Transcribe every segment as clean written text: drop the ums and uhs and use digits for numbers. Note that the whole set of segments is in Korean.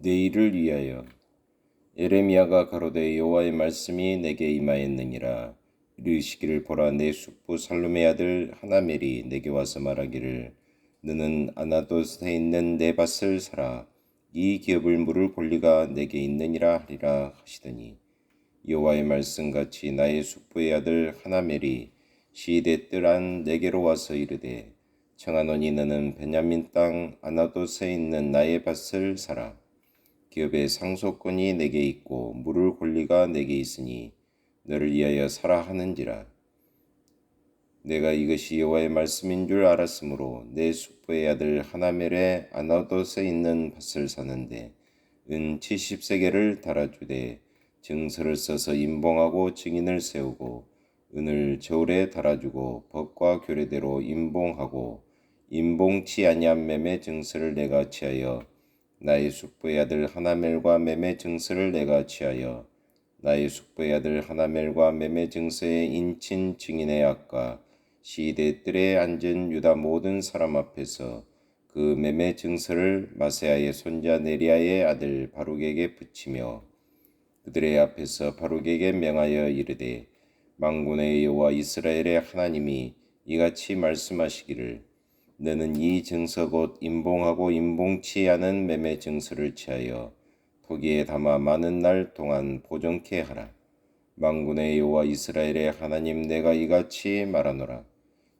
내일을 위하여. 예레미야가 가로되 여호와의 말씀이 내게 임하였느니라. 이르시기를 보라, 내 숙부 살룸의 아들 하나멜이 내게 와서 말하기를 너는 아나돗에 있는 내 밭을 사라. 이 기업을 물을 권리가 내게 있느니라 하리라 하시더니, 여호와의 말씀같이 나의 숙부의 아들 하나멜이 시대 뜰안 내게로 와서 이르되 청하노니 너는 베냐민 땅 아나돗에 있는 나의 밭을 사라. 기업의 상속권이 내게 있고 물을 권리가 내게 있으니 너를 위하여 사라 하는지라. 내가 이것이 여호와의 말씀인 줄 알았으므로 내 숙부의 아들 하나멜의 아나돗에 있는 밭을 사는데 은 70세겔을 달아주되 증서를 써서 임봉하고 증인을 세우고 은을 저울에 달아주고 법과 규례대로 임봉하고 임봉치 아니한 매매 증서를 내가 취하여 나의 숙부의 아들 하나멜과 매매 증서를 내가 취하여 나의 숙부의 아들 하나멜과 매매 증서의 인친 증인의 앞과 시대 뜰에 앉은 유다 모든 사람 앞에서 그 매매 증서를 마세아의 손자 네리야의 아들 바룩에게 붙이며 그들의 앞에서 바룩에게 명하여 이르되 만군의 여호와 이스라엘의 하나님이 이같이 말씀하시기를 너는 이 증서 곧 임봉하고 임봉치 않은 매매 증서를 취하여 토기에 담아 많은 날 동안 보존케 하라. 만군의 여호와 이스라엘의 하나님 내가 이같이 말하노라.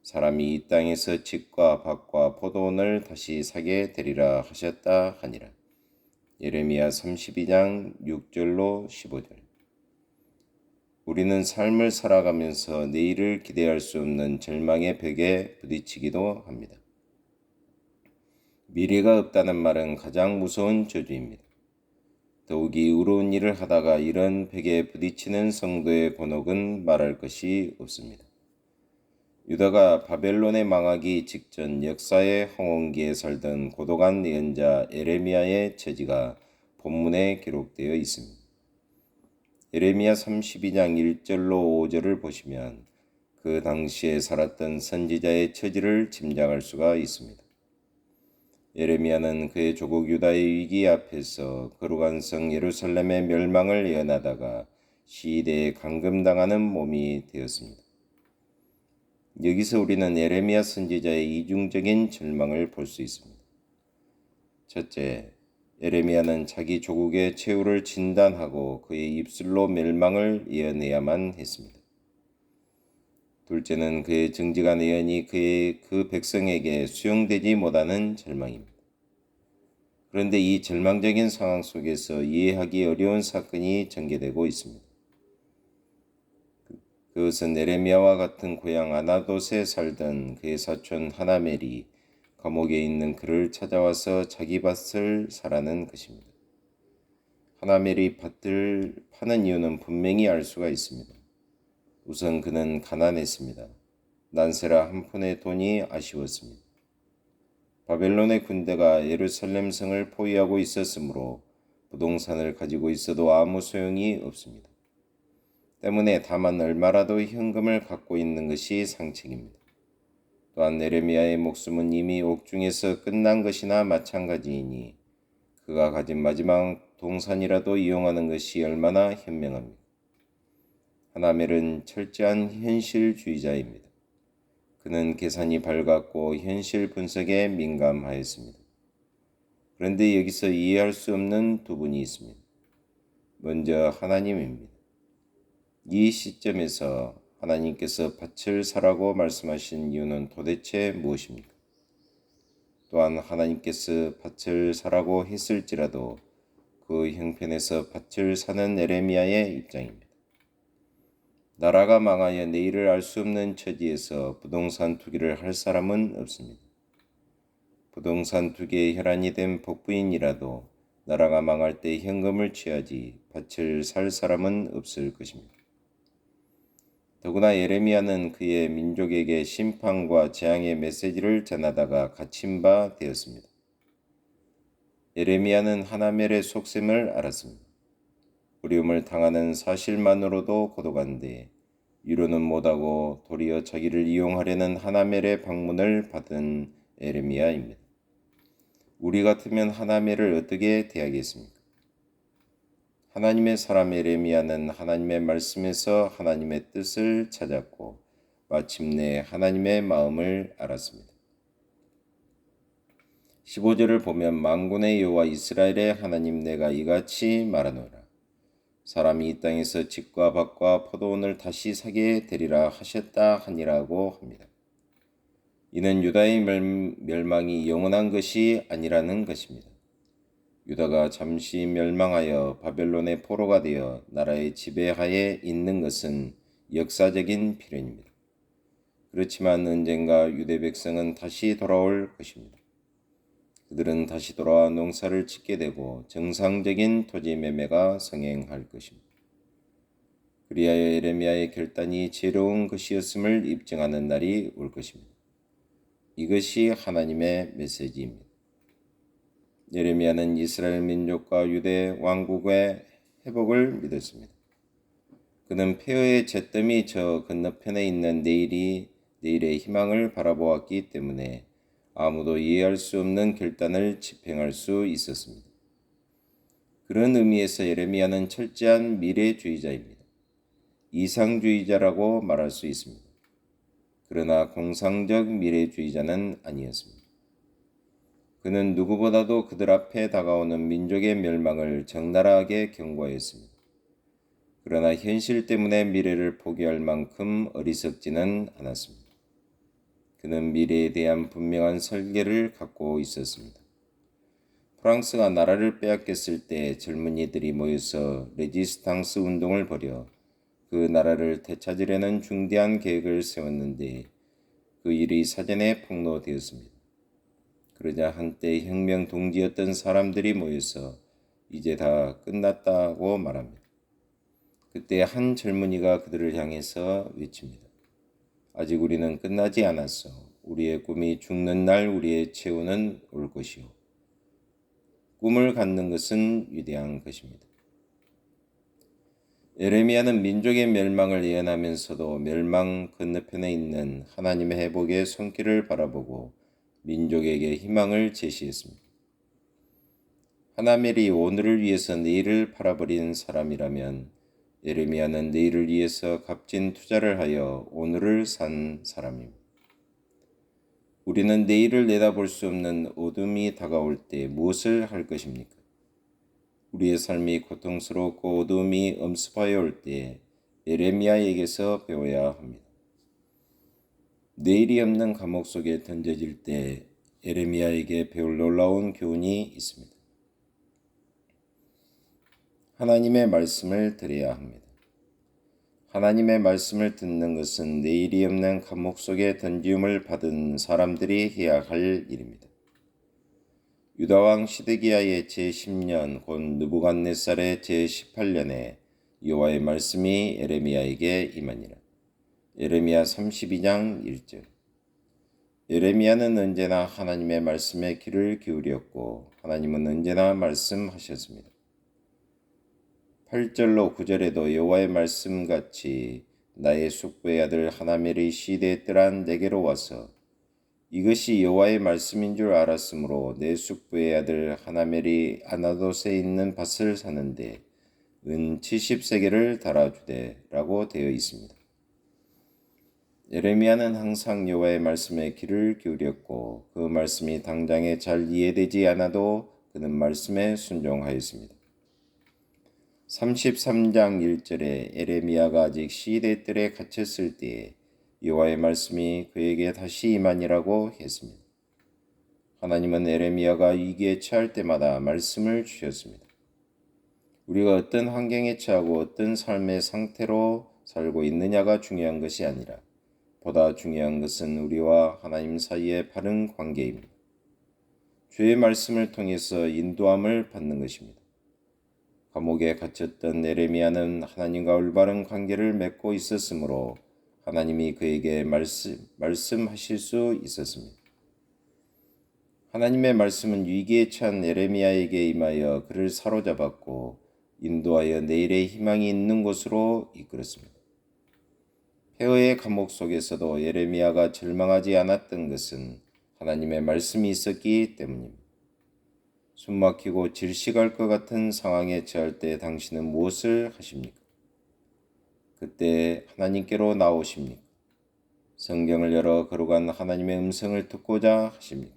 사람이 이 땅에서 집과 밭과 포도원을 다시 사게 되리라 하셨다 하니라. 예레미야 32장 6절로 15절. 우리는 삶을 살아가면서 내일을 기대할 수 없는 절망의 벽에 부딪히기도 합니다. 미래가 없다는 말은 가장 무서운 저주입니다. 더욱이 의로운 일을 하다가 이런 벽에 부딪히는 성도의 곤혹은 말할 것이 없습니다. 유다가 바벨론에 망하기 직전 역사의 황혼기에 살던 고독한 예언자 예레미야의 처지가 본문에 기록되어 있습니다. 예레미야 32장 1절로 5절을 보시면 그 당시에 살았던 선지자의 처지를 짐작할 수가 있습니다. 예레미야는 그의 조국 유다의 위기 앞에서 거룩한 성 예루살렘의 멸망을 예언하다가 시대에 감금당하는 몸이 되었습니다. 여기서 우리는 예레미야 선지자의 이중적인 절망을 볼 수 있습니다. 첫째, 예레미야는 자기 조국의 최후를 진단하고 그의 입술로 멸망을 예언해야만 했습니다. 둘째는 그의 정직한 예언이 그 백성에게 수용되지 못하는 절망입니다. 그런데 이 절망적인 상황 속에서 이해하기 어려운 사건이 전개되고 있습니다. 그것은 예레미야와 같은 고향 아나돗에 살던 그의 사촌 하나멜이 감옥에 있는 그를 찾아와서 자기 밭을 사라는 것입니다. 하나멜이 밭을 파는 이유는 분명히 알 수가 있습니다. 우선 그는 가난했습니다. 난세라 한 푼의 돈이 아쉬웠습니다. 바벨론의 군대가 예루살렘 성을 포위하고 있었으므로 부동산을 가지고 있어도 아무 소용이 없습니다. 때문에 다만 얼마라도 현금을 갖고 있는 것이 상책입니다. 또한 예레미야의 목숨은 이미 옥중에서 끝난 것이나 마찬가지이니 그가 가진 마지막 동산이라도 이용하는 것이 얼마나 현명합니까? 하나멜은 철저한 현실주의자입니다. 그는 계산이 밝았고 현실 분석에 민감하였습니다. 그런데 여기서 이해할 수 없는 두 분이 있습니다. 먼저 하나님입니다. 이 시점에서 하나님께서 밭을 사라고 말씀하신 이유는 도대체 무엇입니까? 또한 하나님께서 밭을 사라고 했을지라도 그 형편에서 밭을 사는 예레미야의 입장입니다. 나라가 망하여 내일을 알 수 없는 처지에서 부동산 투기를 할 사람은 없습니다. 부동산 투기에 혈안이 된 복부인이라도 나라가 망할 때 현금을 취하지 밭을 살 사람은 없을 것입니다. 더구나 예레미야는 그의 민족에게 심판과 재앙의 메시지를 전하다가 갇힌 바 되었습니다. 예레미야는 하나멜의 속셈을 알았습니다. 어려움을 당하는 사실만으로도 고독한데 위로는 못하고 도리어 자기를 이용하려는 하나멜의 방문을 받은 예레미야입니다. 우리 같으면 하나멜을 어떻게 대하겠습니까? 하나님의 사람 에레미야는 하나님의 말씀에서 하나님의 뜻을 찾았고 마침내 하나님의 마음을 알았습니다. 15절을 보면 만군의 여호와 이스라엘의 하나님 내가 이같이 말하노라. 사람이 이 땅에서 집과 밭과 포도원을 다시 사게 되리라 하셨다 하니라고 합니다. 이는 유다의 멸망이 영원한 것이 아니라는 것입니다. 유다가 잠시 멸망하여 바벨론의 포로가 되어 나라의 지배하에 있는 것은 역사적인 필연입니다. 그렇지만 언젠가 유대 백성은 다시 돌아올 것입니다. 그들은 다시 돌아와 농사를 짓게 되고 정상적인 토지 매매가 성행할 것입니다. 그리하여 에레미야의 결단이 지혜로운 것이었음을 입증하는 날이 올 것입니다. 이것이 하나님의 메시지입니다. 예레미야는 이스라엘 민족과 유대 왕국의 회복을 믿었습니다. 그는 폐허의 잿더미 저 건너편에 있는 내일의 희망을 바라보았기 때문에 아무도 이해할 수 없는 결단을 집행할 수 있었습니다. 그런 의미에서 예레미야는 철저한 미래주의자입니다. 이상주의자라고 말할 수 있습니다. 그러나 공상적 미래주의자는 아니었습니다. 그는 누구보다도 그들 앞에 다가오는 민족의 멸망을 적나라하게 경고하였습니다. 그러나 현실 때문에 미래를 포기할 만큼 어리석지는 않았습니다. 그는 미래에 대한 분명한 설계를 갖고 있었습니다. 프랑스가 나라를 빼앗겼을 때 젊은이들이 모여서 레지스탕스 운동을 벌여 그 나라를 되찾으려는 중대한 계획을 세웠는데 그 일이 사전에 폭로되었습니다. 그러자 한때 혁명 동지였던 사람들이 모여서 이제 다 끝났다고 말합니다. 그때 한 젊은이가 그들을 향해서 외칩니다. 아직 우리는 끝나지 않았어. 우리의 꿈이 죽는 날 우리의 최후는 올 것이요. 꿈을 갖는 것은 위대한 것입니다. 예레미야는 민족의 멸망을 예언하면서도 멸망 건너편에 있는 하나님의 회복의 손길을 바라보고 민족에게 희망을 제시했습니다. 하나멜이 오늘을 위해서 내일을 팔아버린 사람이라면 예레미야는 내일을 위해서 값진 투자를 하여 오늘을 산 사람입니다. 우리는 내일을 내다볼 수 없는 어둠이 다가올 때 무엇을 할 것입니까? 우리의 삶이 고통스럽고 어둠이 엄습하여 올 때 예레미야에게서 배워야 합니다. 내일이 없는 감옥 속에 던져질 때 예레미야에게 배울 놀라운 교훈이 있습니다. 하나님의 말씀을 들어야 합니다. 하나님의 말씀을 듣는 것은 내일이 없는 감옥 속에 던짐을 받은 사람들이 해야 할 일입니다. 유다왕 시드기야의 제10년 곧 느부갓네살의 제18년에 여호와의 말씀이 예레미야에게 임하니라. 예레미야 32장 1절. 예레미야는 언제나 하나님의 말씀에 귀를 기울였고 하나님은 언제나 말씀하셨습니다. 8절로 9절에도 여호와의 말씀같이 나의 숙부의 아들 하나멜의 시대의 뜰한 내게로 와서 이것이 여호와의 말씀인 줄 알았으므로 내 숙부의 아들 하나멜이 아나돗에 있는 밭을 사는데 은 70세겔을 달아주되 라고 되어 있습니다. 예레미야는 항상 여호와의 말씀에 귀를 기울였고 그 말씀이 당장에 잘 이해되지 않아도 그는 말씀에 순종하였습니다. 33장 1절에 예레미야가 아직 시대 뜰에 갇혔을 때에 여호와의 말씀이 그에게 다시 임하니라고 했습니다. 하나님은 예레미야가 위기에 처할 때마다 말씀을 주셨습니다. 우리가 어떤 환경에 처하고 어떤 삶의 상태로 살고 있느냐가 중요한 것이 아니라 보다 중요한 것은 우리와 하나님 사이의 바른 관계입니다. 주의 말씀을 통해서 인도함을 받는 것입니다. 감옥에 갇혔던 예레미야는 하나님과 올바른 관계를 맺고 있었으므로 하나님이 그에게 말씀하실 수 있었습니다. 하나님의 말씀은 위기에 처한 예레미야에게 임하여 그를 사로잡았고 인도하여 내일의 희망이 있는 곳으로 이끌었습니다. 폐허의 감옥 속에서도 예레미야가 절망하지 않았던 것은 하나님의 말씀이 있었기 때문입니다. 숨막히고 질식할 것 같은 상황에 처할 때 당신은 무엇을 하십니까? 그때 하나님께로 나오십니까? 성경을 열어 거룩한 하나님의 음성을 듣고자 하십니까?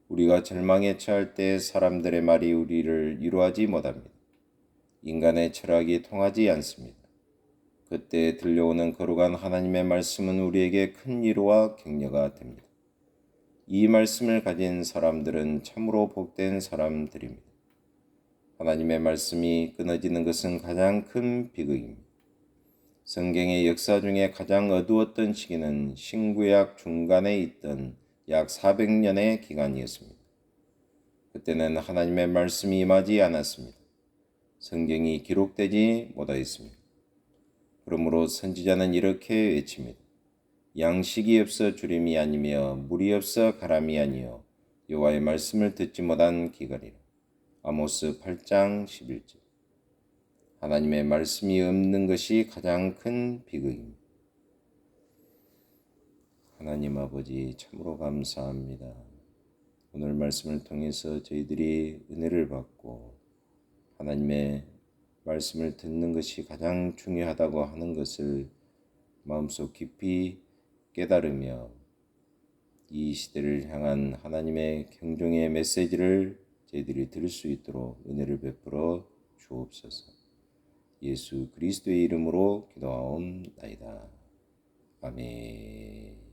우리가 절망에 처할 때 사람들의 말이 우리를 위로하지 못합니다. 인간의 철학이 통하지 않습니다. 그때 들려오는 거룩한 하나님의 말씀은 우리에게 큰 위로와 격려가 됩니다. 이 말씀을 가진 사람들은 참으로 복된 사람들입니다. 하나님의 말씀이 끊어지는 것은 가장 큰 비극입니다. 성경의 역사 중에 가장 어두웠던 시기는 신구약 중간에 있던 약 400년의 기간이었습니다. 그때는 하나님의 말씀이 임하지 않았습니다. 성경이 기록되지 못하였습니다. 그러므로 선지자는 이렇게 외칩니다. 양식이 없어 주림이 아니며 물이 없어 가람이 아니요 여호와의 말씀을 듣지 못한 기갈이라. 아모스 8장 11절. 하나님의 말씀이 없는 것이 가장 큰 비극입니다. 하나님 아버지 참으로 감사합니다. 오늘 말씀을 통해서 저희들이 은혜를 받고 하나님의 말씀을 듣는 것이 가장 중요하다고 하는 것을 마음속 깊이 깨달으며 이 시대를 향한 하나님의 경종의 메시지를 저희들이 들을 수 있도록 은혜를 베풀어 주옵소서. 예수 그리스도의 이름으로 기도하옵나이다. 아멘.